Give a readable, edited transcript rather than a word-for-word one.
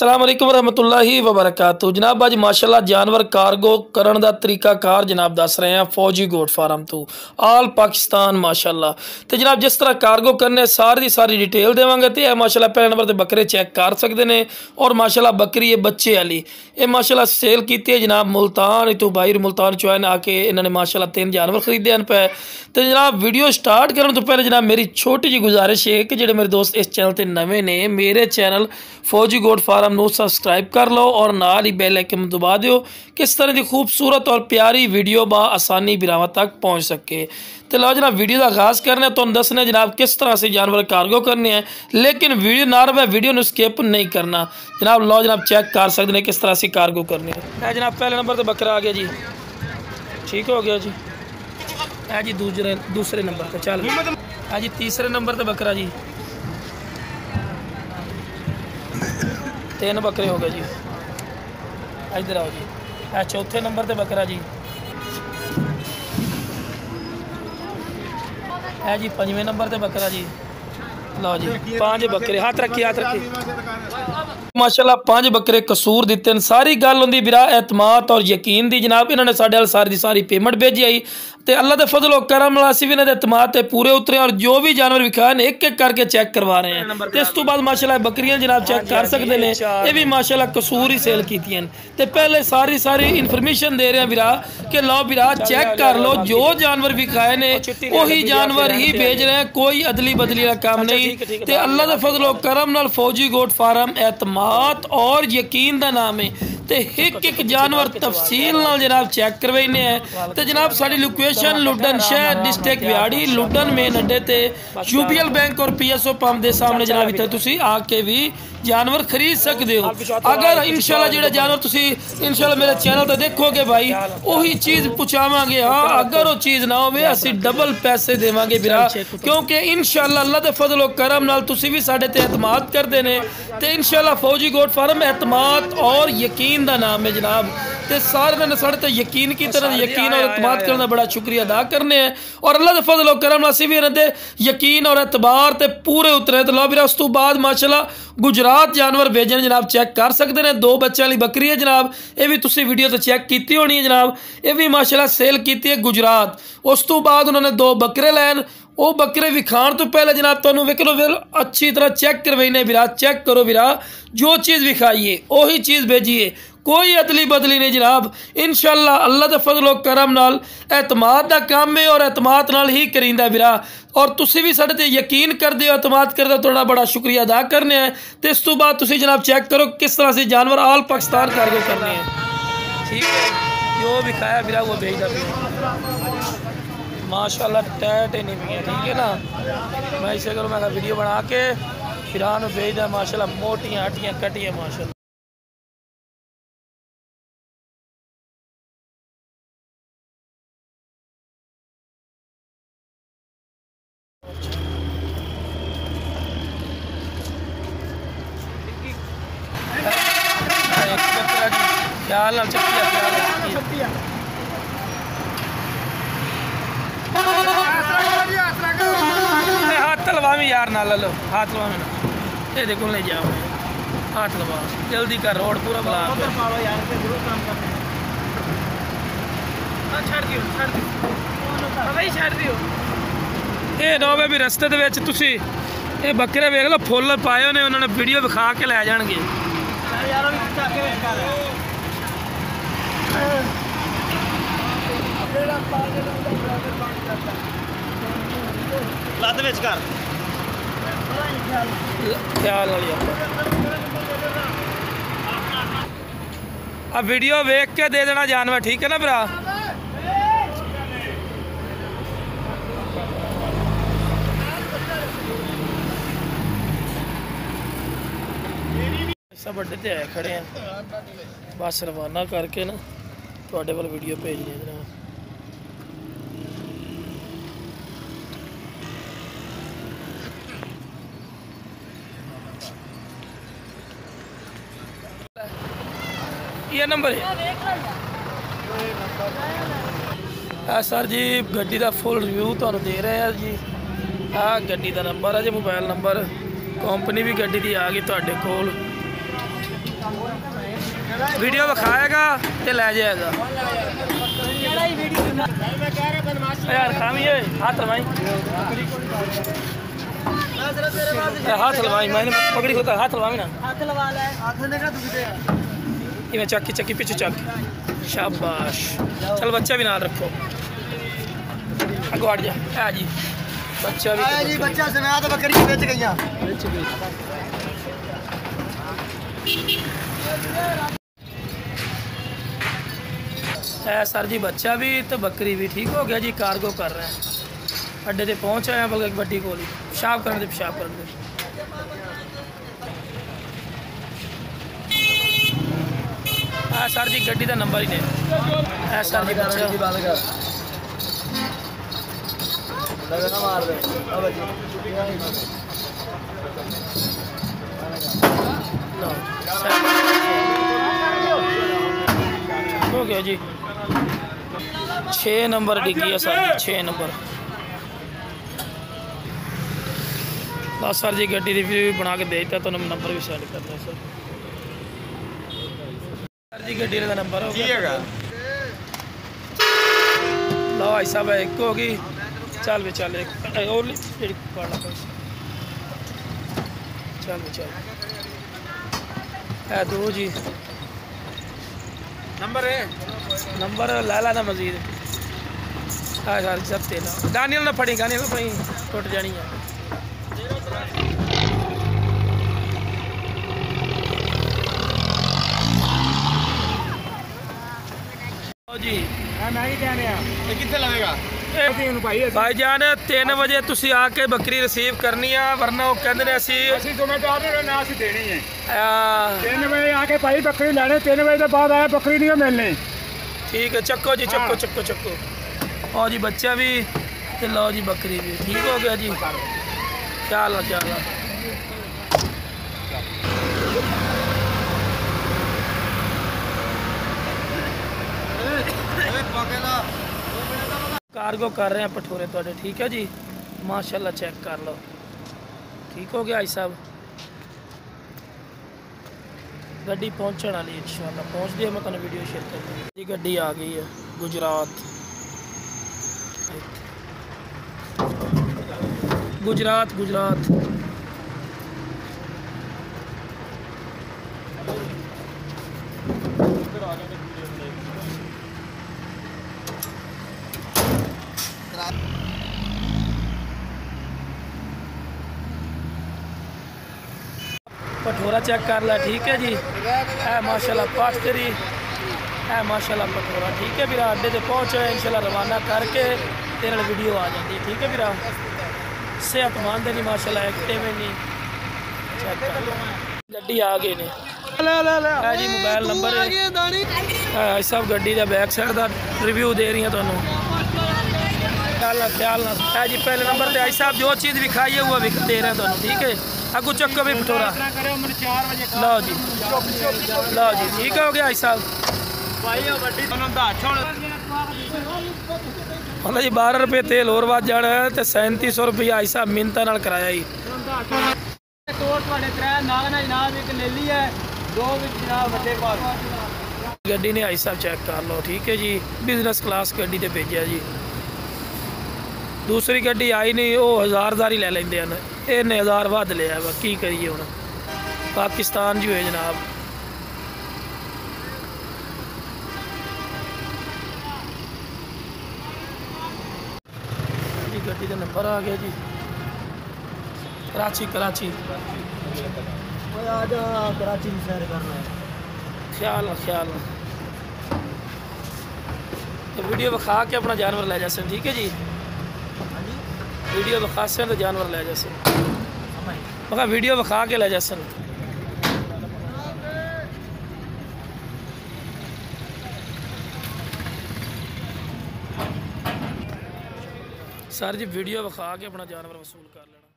अस्सलाम वालेकुम रहमतुल्लाहि व बरकातहू। जनाब अज माशाल्लाह जानवर कार्गो करने का तरीकाकार जनाब दस रहे हैं फौजी गोट फार्म तो आल पाकिस्तान माशाल्लाह। तो जनाब जिस तरह कार्गो करने सारी की सारी डिटेल देवांगे। तो माशाल्लाह पहले नंबर तो बकरे चेक कर सकते हैं और माशाल्लाह बकरी है बच्चे वाली ये माशाल्लाह सेल की है जनाब मुल्तान तो भाई मुल्तान चौन आके इन्होंने माशाल्लाह 3 जानवर खरीदे हैं पे। तो जनाब वीडियो स्टार्ट करने तो पहले जनाब मेरी छोटी जी गुजारिश है कि जो मेरे दोस्त इस चैनल पर नवे ने मेरे चैनल फौजी गोट फार्म को सबसक्राइब कर लो और नाल ही बेल आइकन दबा दो किस तरह की खूबसूरत और प्यारी वीडियो आसानी बिरावा तक पहुँच सके। तो लो जनाब वीडियो का आगाज़ करने तो दसने जनाब किस तरह से जानवर कार्गो करने हैं, लेकिन वीडियो ना रहे वीडियो ने स्किप नहीं करना जनाब। लो जनाब चेक कर सकते हैं किस तरह से कार्गो करने है। जनाब पहले नंबर तो बकरा आ गया जी, ठीक हो गया जी। है जी दूसरे नंबर पर चल है जी तीसरे नंबर पर बकरा जी, 3 बकरे हो गए जी। इधर आओ जी। है चौथे नंबर पे बकरा जी। है जी 5वें नंबर पे बकरा जी। लो जी 5 बकरे हाथ रखिए हाथ रखिए माशाल्लाह 5 बकरे कसूर दिते। सारी गल होंदी बिरा एतमाद और यकीन दी जनाब। इन्होंने साढ़े सारी दी सारी पेमेंट भेजी आई तो अल्लाह के फजल और करम नाल असीं भी इन्हां दे एतमाद ते पूरे उतरे और जो भी जानवर विखाए ने एक एक करके चेक करवा रहे हैं। तो इस तो बाद माशाल्लाह बकरियां जनाब चेक कर सकते हैं। ये भी माशाल्लाह कसूर ही सेल कीतियां ते पहले सारी इन्फॉर्मेशन दे रहे हैं बिरा कि लो बिरा चेक कर लो जो जानवर विखाए ने वही जानवर ही भेज रहे हैं, कोई अदली बदली का काम नहीं। ते अल्लाह के फजल और करम नाल फौजी गोट फार्म एतमाद और यकीन का नाम है। तो एक जानवर तफसील नाल जनाब चेक करवाने हैं। तो जनाब साड़ी लोकेशन लुडन शहर डिस्ट्रिक्ट बिहाड़ी लुडन मेन अड्डे ते यूबीएल बैंक और PSO पंप के सामने जनाब इतने तुसी आके भी जानवर खरीद सकते हो। अगर इंशाल्लाह जो जानवर तुसी इंशाल्लाह मेरे चैनल पर देखोगे भाई वही चीज़ पहुँचावांगे। हाँ अगर वो चीज़ ना हो असी डबल पैसे देवांगे बिरा, क्योंकि इंशाल्लाह अल्लाह के फजल और करम नाल तुसी भी साडे ते एतमाद करते हैं। तो इंशाल्लाह फौजी गोट फार्म एतमाद और यकीन का नाम है जनाब। तो सारे ने साढ़े ते यकीन की तरह यकीन और एतमाद करने का बड़ा शुक्रिया अदा करने हैं और अल्लाह के फजल और करम नाल असीं भी इन्हां दे यकीन और एतबार ते पूरे उतरे। तो लो बिरा उस तो बाद माशाल्लाह गुजरात जानवर भेजन जनाब चेक कर सकते हैं। 2 बच्चों वाली बकरी है जनाब, ये भी तुसी वीडियो तो चेक की होनी है जनाब। ये भी माशाल्लाह सेल की है गुजरात। उस तो बाद उन्होंने 2 बकरे लैन वो बकरे विखाण तो पहले जनाब तुहानूं वेख लो फिर अच्छी तरह चेक करवाइने बिरा। चेक करो बिरा जो चीज़ विखाइए वही चीज़ भेजिए, कोई अदली बदली नहीं जनाब। इंशाल्लाह अल्लाह के फजल और करम नाल एतमाद का काम है और एतमाद नाल ही करींदा बिरा। और तुसी भी साढ़े ते यकीन करते हो एतमाद करते हो, थोड़ा बड़ा शुक्रिया अदा करने हैं। तो इस तो बाद तुसी जनाब चेक करो किस तरह से जानवर आल पाकिस्तान कार्गो करने हैं। ठीक है जो विखाया बिरा वो भेजदा भी माशाल्लाह टैट ही नहीं भी है। ठीक है ना, मैं इसे करूँ मैं वीडियो बना के फिर भेजदा माशाल्लाह मोटियाँ हटियाँ कटियाँ माशाल्लाह। ख्याल ना चक्किया हाथ लवा में यार ना लो हाथ लवा में ये देखो नहीं जाओ हाथ लवा जल्दी कर रोड पूरा बना छड़ दियो। ये नौवे भी रस्ते दे विच तुसी ये बकरे वेख लो फुल पाए ने उन्होंने वीडियो विखा के लै जाणगे। ਲੱਤ ਵਿੱਚ ਕਰ ख्याल अब वीडियो वेख के दे देना जानवर। ठीक है ना भरा। सब बड़े ते आए खड़े हैं बस रवाना करके ना थोड़े वाल वीडियो भेजनी है। ये नंबर है सर जी गड्डी का फुल रिव्यू तो दे रहे हैं जी। गड्डी का नंबर है जी मोबाइल नंबर कंपनी भी गड्डी की आ गई तुहाडे कोल। वीडियो विखाएगा तो लै जाएगा। यार खामी है हाथ लवाई, हाथ लवाई मैंने पकड़ी होता हाथ लवाई ना, मैं चक्की चक्की पीछे चक। शाबाश, चल बच्चा भी नाल रखो, अगो हट जा। है जी बच्चा भी जी, बच्चा से मैं तो बकरी बेच गई। है सर जी बच्चा भी तो बकरी भी ठीक हो गया जी। कार्गो कर रहे हैं, अड्डे ते पहुँच आए हैं, बल्कि बड्डी कोली पेशाब करने दे, पेशाब करने दे। है सर जी गड्डी का नंबर ही नहीं है सर जी बच्चा। हो गया जी 6 नंबर डिग्गी है सर जी, 6 नंबर। बस सर जी गड्डी रिव्यू भी बना के देता तो नंबर भी सेंड करते हैं सर। सर जी गड्डी का नंबर हो गया। लो भाई साहब एक होगी, चल भी चल एक और चल भी चल है 2 जी। नंबर है, नंबर ला ना मजीद। हाँ सर सब तेना गानियल ना फड़ी, गानियल ना फड़ी टुट जानी है। जी कितने लगेगा भाईजान? 3 बजे तुसी आके बकरी रिसीव करनी है, वरना वो कहते हैं असी देनी है। 3 बजे आके भाई बकरी लैने, 3 बजे के बाद आया बकरी नहीं मिलनी। ठीक है चक्को जी, चक्को चक्को चक्को। और जी बच्चा भी तो लो जी बकरी भी ठीक हो गया जी। ख्याल है ख्याल है। कार्गो कर रहे हैं भठोरे थोड़े, ठीक है जी माशाल्लाह, चेक कर लो ठीक हो गया भाई साहब। गड्डी पहुँचने वाली इंशाल्लाह, पहुँचती है मैं तुम वीडियो शेयर कर दूँगी जी। गड्डी आ गई है गुजरात, गुजरात गुजरात। भठोरा चेक कर ला, ठीक है जी। है माशाल्लाह पास तेरी है माशाल्लाह भठोरा, ठीक है भीरा। अड्डे से पहुँचे इंशाल्लाह रवाना करके तेरे वीडियो आ जाती है, ठीक है भीरा। सेहतमंद है नहीं माशाल्लाह, एक्टिव है नहीं। चेक कर गड्डी आ गई ने है जी, मोबाइल नंबर है सब गड्डी का बैक साइड का रिव्यू दे रही हैं तुहानू। ख्याल ना है जी। पहले नंबर पे आई साहब जो चीज़ विखाई है वो दे रहे हैं तुहानू, ठीक है। अगू चक्को भी भठोरा लो जी, लो जी ठीक हो गया भाई साहब। मतलब जी 12 रुपये तेल और बच जाना है तो 3700 रुपया भाई साहब मिन्नतां नाल कराया ही। गड्डी ने भाई साहब चेक कर लो, ठीक है जी। बिजनेस क्लास गड्डी ते भेजा जी। दूसरी गड्डी आई नहीं, वो 1000 ही ले लेंदे हैं, इन्हें 1000 वध लिया वा की करिए हुण। पाकिस्तान जी है जनाब। जी गड्डी का नंबर आ गया जी। कराची कराची कराची सैर करना है। ख्याल ख्याल तो वीडियो विखा के अपना जानवर ले जा सकते, ठीक है जी। वीडियो विखा से तो जानवर ले जा सकते, मगर वीडियो विखा के ले जा सकते। सर जी वीडियो विखा के अपना जानवर वसूल कर लेना।